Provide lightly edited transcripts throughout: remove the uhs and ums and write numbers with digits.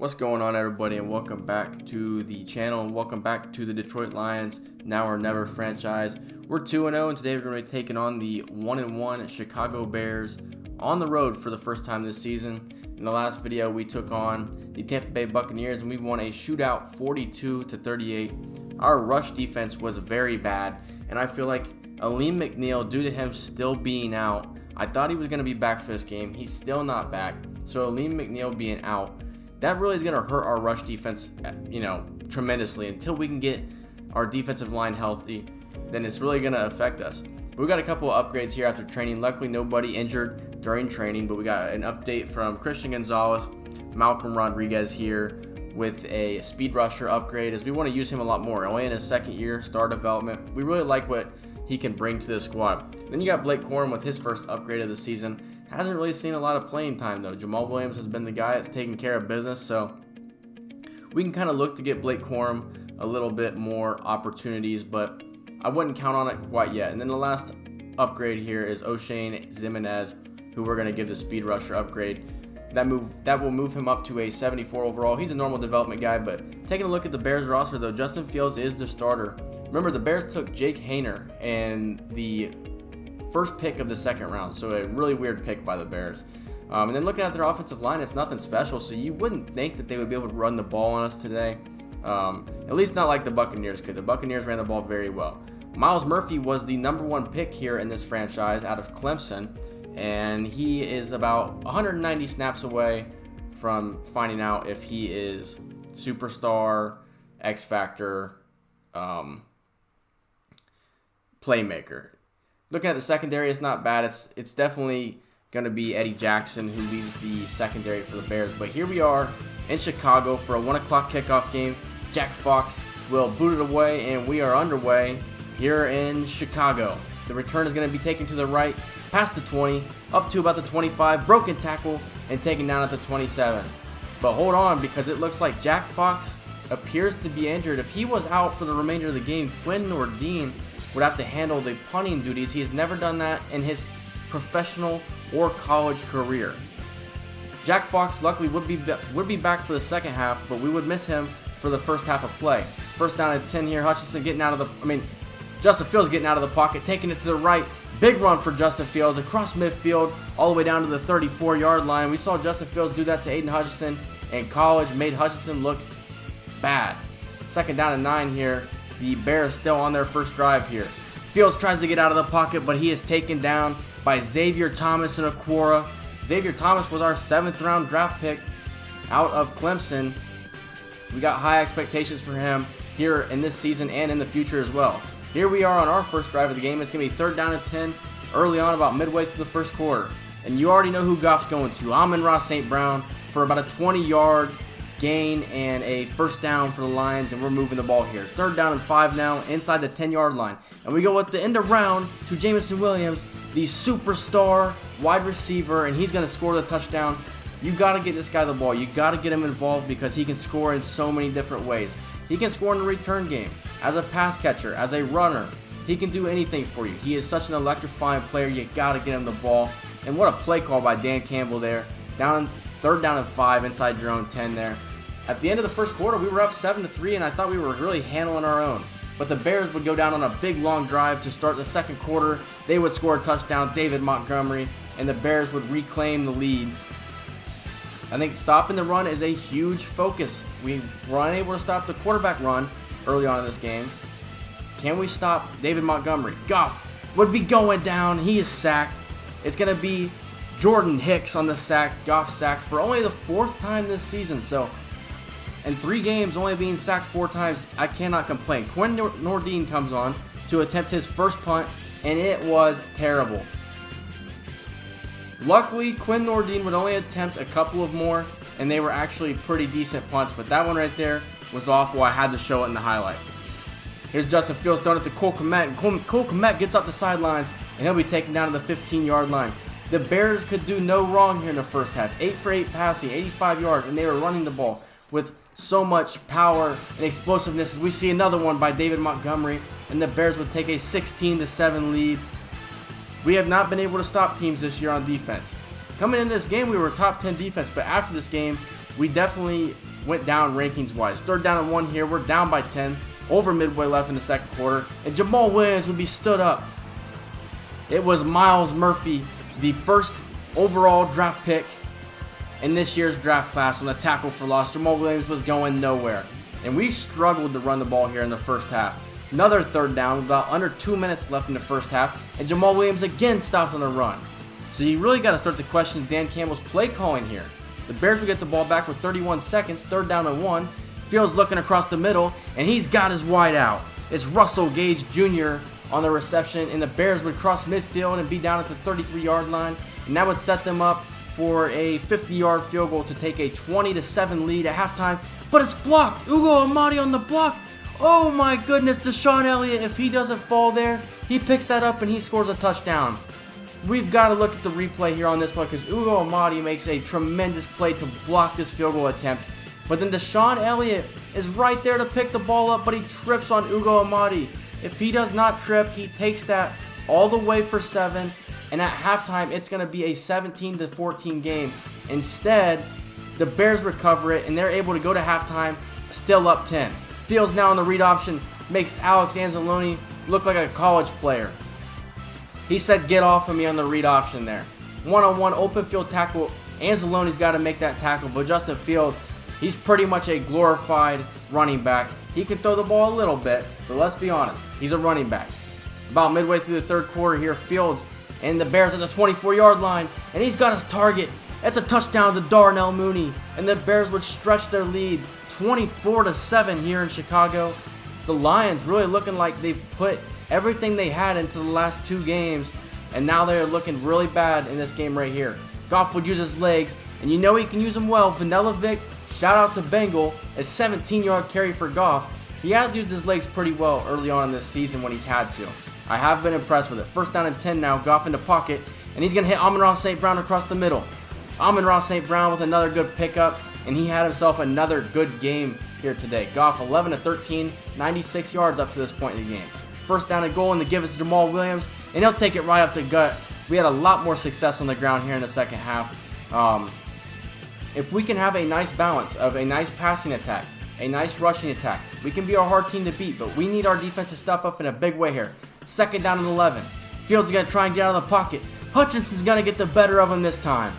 What's going on, everybody, and welcome back to the channel, and welcome back to the Detroit Lions Now or Never franchise. We're 2-0, and today we're going to be taking on the 1-1 Chicago Bears on the road for the first time this season. In the last video, we took on the Tampa Bay Buccaneers, and we won a shootout 42-38. Our rush defense was very bad, and I feel like Alim McNeill, due to him still being out, I thought he was going to be back for this game. He's still not back, so Alim McNeill being out, that really is going to hurt our rush defense, tremendously. Until we can get our defensive line healthy, then it's really going to affect us. But we got a couple of upgrades here after training. Luckily, nobody injured during training, but we got an update from Christian Gonzalez, Malcolm Rodriguez here with a speed rusher upgrade, as we want to use him a lot more. Only in his second year, star development. We really like what he can bring to the squad. Then you got Blake Corum with his first upgrade of the season. Hasn't really seen a lot of playing time though. Jamal Williams has been the guy that's taking care of business, so we can kind of look to get Blake Corum a little bit more opportunities, but I wouldn't count on it quite yet. And then the last upgrade here is O'Shane Zimenez, who we're going to give the speed rusher upgrade. That will move him up to a 74 overall. He's a normal development guy, but taking a look at the Bears roster though, Justin Fields is the starter. Remember, the Bears took Jake Haener and the first pick of the second round, so a really weird pick by the Bears. And then looking at their offensive line, it's nothing special, so you wouldn't think that they would be able to run the ball on us today. At least not like the Buccaneers could. The Buccaneers ran the ball very well. Myles Murphy was the #1 pick here in this franchise out of Clemson, and he is about 190 snaps away from finding out if he is superstar, X Factor, playmaker. Looking at the secondary, it's not bad. It's definitely going to be Eddie Jackson who leads the secondary for the Bears. But here we are in Chicago for a 1 o'clock kickoff game. Jack Fox will boot it away, and we are underway here in Chicago. The return is going to be taken to the right, past the 20, up to about the 25, broken tackle, and taken down at the 27. But hold on, because it looks like Jack Fox appears to be injured. If he was out for the remainder of the game, Quinn Nordin would have to handle the punting duties. He has never done that in his professional or college career. Jack Fox luckily would be back for the second half, but we would miss him for the first half of play. First down and 10 here. Justin Fields getting out of the pocket, taking it to the right. Big run for Justin Fields across midfield, all the way down to the 34-yard line. We saw Justin Fields do that to Aiden Hutchinson in college, made Hutchinson look bad. Second down and 9 here. The Bears still on their first drive here. Fields tries to get out of the pocket, but he is taken down by Xavier Thomas and Aquara. Xavier Thomas was our 7th round draft pick out of Clemson. We got high expectations for him here in this season and in the future as well. Here we are on our first drive of the game. It's going to be 3rd down and 10 early on, about midway through the first quarter. And you already know who Goff's going to. Amon-Ra St. Brown for about a 20-yard gain and a first down for the Lions, and we're moving the ball here. 3rd down and 5 now, inside the 10-yard line. And we go with the end around to Jameson Williams, the superstar wide receiver, and he's going to score the touchdown. You got to get this guy the ball. You got to get him involved, because he can score in so many different ways. He can score in the return game, as a pass catcher, as a runner. He can do anything for you. He is such an electrifying player. You got to get him the ball. And what a play call by Dan Campbell there. 3rd down and 5 inside your own 10 there. At the end of the first quarter, we were up 7-3, and I thought we were really handling our own. But the Bears would go down on a big long drive to start the second quarter. They would score a touchdown, David Montgomery, and the Bears would reclaim the lead. I think stopping the run is a huge focus. We were unable to stop the quarterback run early on in this game. Can we stop David Montgomery? Goff would be going down. He is sacked. It's going to be Jordan Hicks on the sack. Goff sacked for only the 4th time this season. So in 3 games, only being sacked 4 times, I cannot complain. Quinn Nordin comes on to attempt his first punt, and it was terrible. Luckily, Quinn Nordin would only attempt a couple of more, and they were actually pretty decent punts, but that one right there was awful. I had to show it in the highlights. Here's Justin Fields throwing it to Cole Kmet, and Cole Kmet gets up the sidelines, and he'll be taken down to the 15-yard line. The Bears could do no wrong here in the first half. 8 for 8 passing, 85 yards, and they were running the ball with so much power and explosiveness. As we see another one by David Montgomery, and the Bears would take a 16-7 lead. We have not been able to stop teams this year on defense. Coming into this game, we were top 10 defense, but after this game, we definitely went down rankings-wise. 3rd down and 1 here. We're down by 10. Over midway left in the second quarter. And Jamal Williams would be stood up. It was Myles Murphy, the first overall draft pick in this year's draft class, on a tackle for loss. Jamal Williams was going nowhere. And we struggled to run the ball here in the first half. Another 3rd down with about under 2 minutes left in the first half. And Jamal Williams again stopped on the run. So you really got to start to question Dan Campbell's play calling here. The Bears will get the ball back with 31 seconds, 3rd down and 1. Fields looking across the middle, and he's got his wide out. It's Russell Gage Jr. on the reception, and the Bears would cross midfield and be down at the 33-yard line, and that would set them up for a 50-yard field goal to take a 20-7 lead at halftime. But it's blocked. Ugo Amadi on the block. Oh my goodness, Deshaun Elliott, if he doesn't fall there, he picks that up and he scores a touchdown. We've got to look at the replay here on this one, because Ugo Amadi makes a tremendous play to block this field goal attempt. But then Deshaun Elliott is right there to pick the ball up, but he trips on Ugo Amadi. If he does not trip, he takes that all the way for 7, and at halftime, it's going to be a 17-14 game. Instead, the Bears recover it, and they're able to go to halftime still up 10. Fields now on the read option makes Alex Anzalone look like a college player. He said, "Get off of me" on the read option there. One-on-one open field tackle. Anzalone's got to make that tackle, but Justin Fields, he's pretty much a glorified running back. He can throw the ball a little bit, but let's be honest, he's a running back. About midway through the 3rd quarter here, Fields and the Bears at the 24-yard line, and he's got his target. That's a touchdown to Darnell Mooney, and the Bears would stretch their lead 24-7 here in Chicago. The Lions really looking like they've put everything they had into the last 2 games, and now they're looking really bad in this game right here. Goff would use his legs, and you know he can use them well. Vanilla Vic, shout out to Bengal, a 17-yard carry for Goff. He has used his legs pretty well early on in this season when he's had to. I have been impressed with it. 1st down and 10 now, Goff in the pocket, and he's going to hit Amon-Ra St. Brown across the middle. Amon-Ra St. Brown with another good pickup, and he had himself another good game here today. Goff 11-13, 96 yards up to this point in the game. 1st down and goal, and the give is to Jamal Williams, and he'll take it right up the gut. We had a lot more success on the ground here in the second half. If we can have a nice balance of a nice passing attack, a nice rushing attack, we can be a hard team to beat, but we need our defense to step up in a big way here. 2nd down and 11. Fields is going to try and get out of the pocket. Hutchinson's going to get the better of him this time.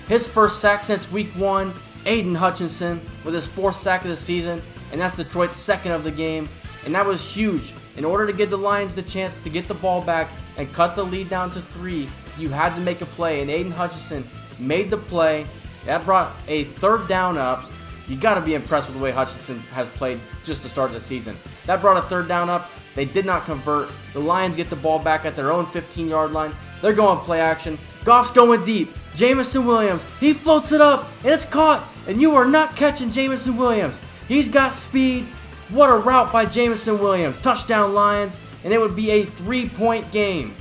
His first sack since week 1, Aiden Hutchinson with his 4th sack of the season, and that's Detroit's 2nd of the game, and that was huge. In order to give the Lions the chance to get the ball back and cut the lead down to 3, you had to make a play, and Aiden Hutchinson made the play. That brought a 3rd down up. You got to be impressed with the way Hutchinson has played just to start the season. That brought a 3rd down up. They did not convert. The Lions get the ball back at their own 15-yard line. They're going play action. Goff's going deep. Jamison Williams, he floats it up, and it's caught. And you are not catching Jamison Williams. He's got speed. What a route by Jamison Williams. Touchdown Lions, and it would be a 3-point game.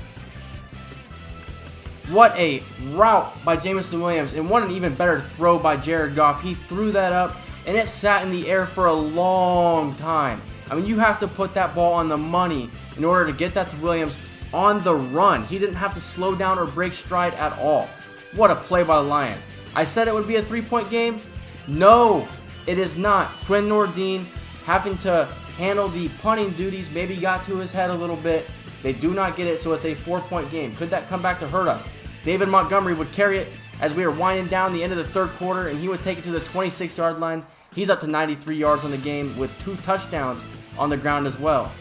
What a route by Jamison Williams, and what an even better throw by Jared Goff. He threw that up, and it sat in the air for a long time. I mean, you have to put that ball on the money in order to get that to Williams on the run. He didn't have to slow down or break stride at all. What a play by the Lions. I said it would be a 3-point game. No, it is not. Quinn Nordine having to handle the punting duties maybe got to his head a little bit. They do not get it, so it's a 4-point game. Could that come back to hurt us? David Montgomery would carry it as we were winding down the end of the 3rd quarter, and he would take it to the 26-yard line. He's up to 93 yards on the game with 2 touchdowns on the ground as well.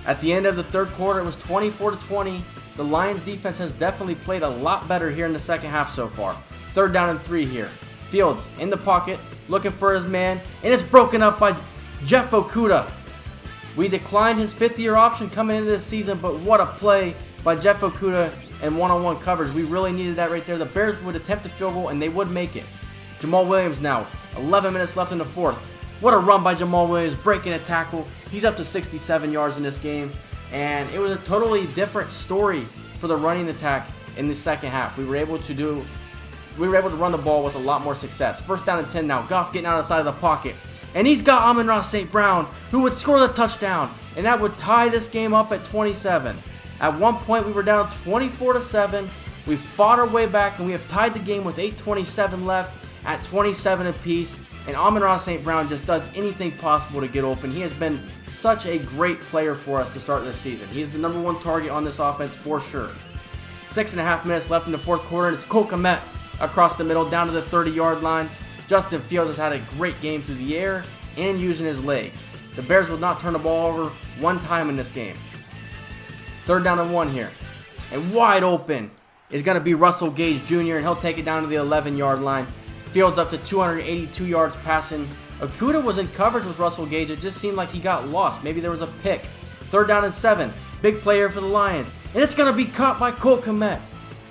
At the end of the 3rd quarter, it was 24-20. The Lions defense has definitely played a lot better here in the second half so far. 3rd down and 3 here. Fields in the pocket, looking for his man, and it's broken up by Jeff Okudah. We declined his 5th-year option coming into this season, but what a play by Jeff Okudah and one-on-one coverage. We really needed that right there. The Bears would attempt a field goal, and they would make it. Jamal Williams now, 11 minutes left in the 4th. What a run by Jamal Williams, breaking a tackle. He's up to 67 yards in this game, and it was a totally different story for the running attack in the second half. We were able to run the ball with a lot more success. 1st down and 10 now. Goff getting out of the side of the pocket. And he's got Amon-Ra St. Brown, who would score the touchdown. And that would tie this game up at 27. At one point, we were down 24-7. We fought our way back, and we have tied the game with 8:27 left at 27 apiece. and Amon-Ra St. Brown just does anything possible to get open. He has been such a great player for us to start this season. He's the number one target on this offense for sure. 6.5 minutes left in the fourth quarter, and it's Cole Kmet across the middle down to the 30-yard line. Justin Fields has had a great game through the air and using his legs. The Bears will not turn the ball over one time in this game. 3rd down and 1 here. And wide open is going to be Russell Gage Jr., and he'll take it down to the 11-yard line. Fields up to 282 yards passing. Okudah was in coverage with Russell Gage. It just seemed like he got lost. Maybe there was a pick. 3rd down and 7. Big player for the Lions. And it's going to be caught by Cole Kmet.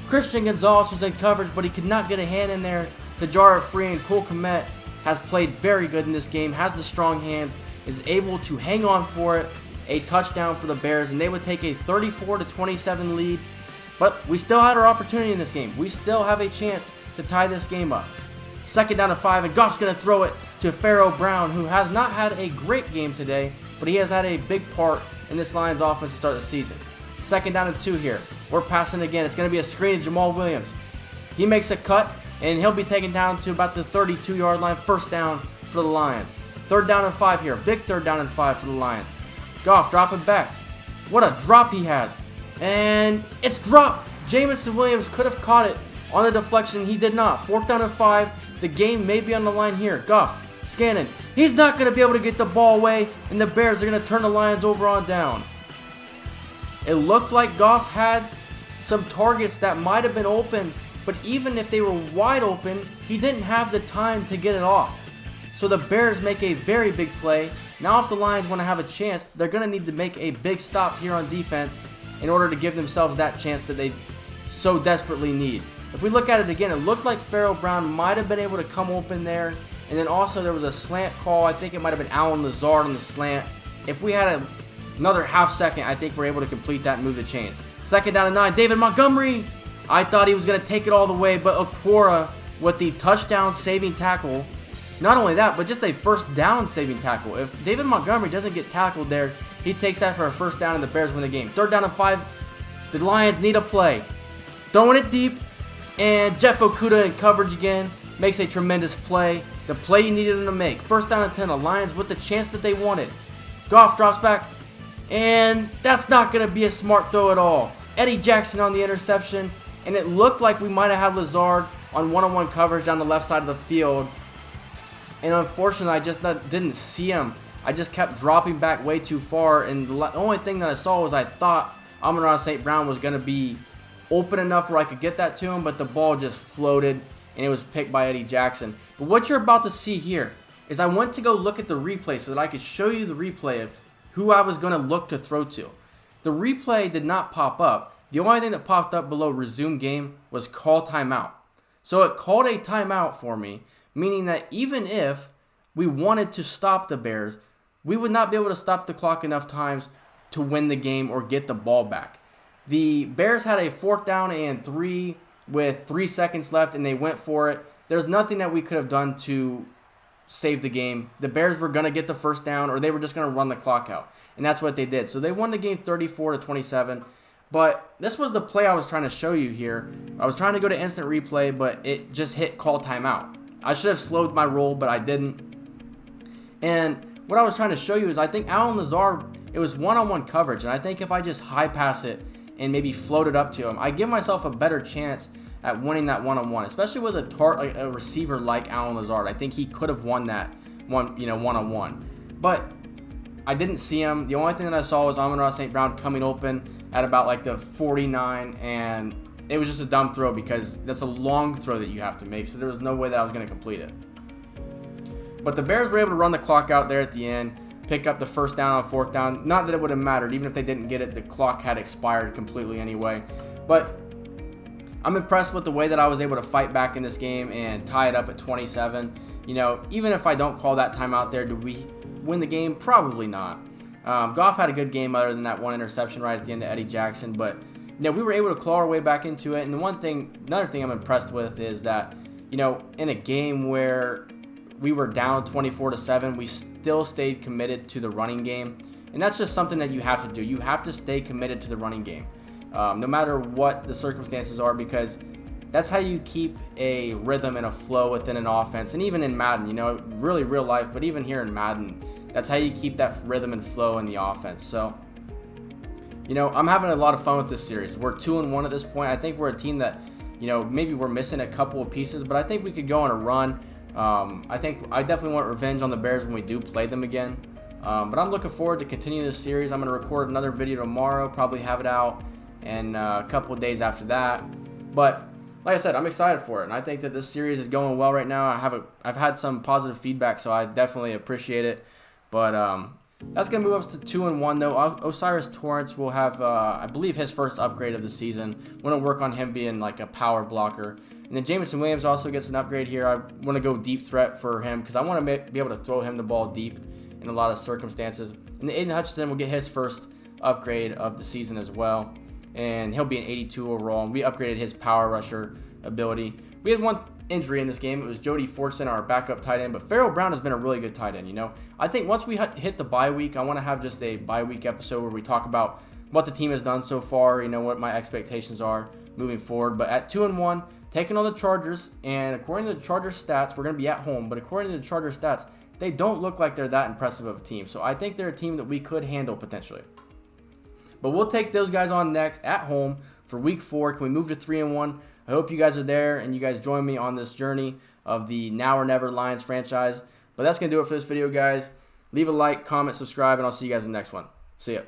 Christian Gonzalez was in coverage, but he could not get a hand in there to jar it free. And Cole Kmet has played very good in this game, has the strong hands, is able to hang on for it. A touchdown for the Bears, and they would take a 34-27 lead. But we still had our opportunity in this game. We still have a chance to tie this game up. 2nd down and 5, and Goff's going to throw it to Pharaoh Brown, who has not had a great game today, but he has had a big part in this Lions offense to start the season. 2nd down and 2 here. We're passing again. It's going to be a screen to Jamal Williams. He makes a cut, and he'll be taken down to about the 32-yard line. 1st down for the Lions. 3rd down and 5 here. Big 3rd down and 5 for the Lions. Goff dropping back. What a drop he has. And it's dropped. Jamison Williams could have caught it on the deflection. He did not. 4th down and 5. The game may be on the line here. Goff scanning. He's not going to be able to get the ball away, and the Bears are going to turn the Lions over on down. It looked like Goff had some targets that might have been open, but even if they were wide open, he didn't have the time to get it off. So the Bears make a very big play. Now if the Lions want to have a chance, they're going to need to make a big stop here on defense in order to give themselves that chance that they so desperately need. If we look at it again, it looked like Pharaoh Brown might have been able to come open there. And then also there was a slant call. I think it might have been Allen Lazard on the slant. If we had another half second, I think we're able to complete that and move the chains. 2nd down and 9. David Montgomery. I thought he was going to take it all the way, but Okwara with the touchdown saving tackle. Not only that, but just a 1st down saving tackle. If David Montgomery doesn't get tackled there, he takes that for a 1st down and the Bears win the game. 3rd down and 5. The Lions need a play. Throwing it deep, and Jeff Okudah in coverage again makes a tremendous play. The play you needed him to make. 1st down and 10. The Lions with the chance that they wanted. Goff drops back, and that's not going to be a smart throw at all. Eddie Jackson on the interception, and it looked like we might have had Lazard on one-on-one coverage down the left side of the field. And unfortunately, I just didn't see him. I just kept dropping back way too far, and the only thing that I saw was I thought Amon-Ra St. Brown was going to be open enough where I could get that to him, but the ball just floated, and it was picked by Eddie Jackson. But what you're about to see here is I went to go look at the replay so that I could show you the replay of who I was going to look to throw to. The replay did not pop up. The only thing that popped up below resume game was call timeout. So it called a timeout for me, meaning that even if we wanted to stop the Bears, we would not be able to stop the clock enough times to win the game or get the ball back. The Bears had a 4th down and 3 with 3 seconds left, and they went for it. There's nothing that we could have done to save the game. The Bears were going to get the 1st down, or they were just going to run the clock out, and that's what they did. So they won the game 34-27. But this was the play I was trying to show you here. I was trying to go to instant replay, but it just hit call timeout. I should have slowed my roll, but I didn't. And what I was trying to show you is I think Allen Lazard, it was one-on-one coverage, and I think if I just high pass it and maybe float it up to him, I give myself a better chance at winning that one-on-one, especially with a receiver like Allen Lazard. I think he could have won that one-on-one. But I didn't see him. The only thing that I saw was Amon-Ra St. Brown coming open at about like the 49, and it was just a dumb throw because that's a long throw that you have to make, so there was no way that I was going to complete it. But the Bears were able to run the clock out there at the end, pick up the 1st down on 4th down. Not that it would have mattered. Even if they didn't get it, the clock had expired completely anyway. But I'm impressed with the way that I was able to fight back in this game and tie it up at 27. Even if I don't call that timeout there, do we win the game? Probably not. Goff had a good game other than that one interception right at the end of Eddie Jackson. But, we were able to claw our way back into it. And another thing I'm impressed with is that, in a game where we were down 24-7, we still stayed committed to the running game. And that's just something that you have to do. You have to stay committed to the running game, no matter what the circumstances are, because That's how you keep a rhythm and a flow within an offense. And even in Madden, you know, really real life, but even here in Madden, that's how you keep that rhythm and flow in the offense. So, you know, I'm having a lot of fun with this series. We're 2-1 at this point. I think we're a team that, you know, maybe we're missing a couple of pieces, but I think we could go on a run. I think I definitely want revenge on the Bears when we do play them again. But I'm looking forward to continuing this series. I'm going to record another video tomorrow, probably have it out, and a couple of days after that. But like I said, I'm excited for it, and I think that this series is going well right now. I've had some positive feedback, so I definitely appreciate it. But that's going to move us to 2-1, though. Osiris Torrance will have, I believe, his first upgrade of the season. We're going to work on him being like a power blocker. And then Jameson Williams also gets an upgrade here. I want to go deep threat for him because I want to be able to throw him the ball deep in a lot of circumstances. And then Aiden Hutchinson will get his first upgrade of the season as well. And he'll be an 82 overall. And we upgraded his power rusher ability. We had one injury in this game. It was Jody Fortson, our backup tight end. But Farrell Brown has been a really good tight end, you know. I think once we hit the bye week, I want to have just a bye week episode where we talk about what the team has done so far, you know, what my expectations are moving forward. But at 2-1, taking on the Chargers, and according to the Chargers stats, we're going to be at home, but according to the Chargers stats, they don't look like they're that impressive of a team. So I think they're a team that we could handle potentially. But we'll take those guys on next at home for week 4. Can we move to 3-1? I hope you guys are there and you guys join me on this journey of the Now or Never Lions franchise. But that's going to do it for this video, guys. Leave a like, comment, subscribe, and I'll see you guys in the next one. See ya.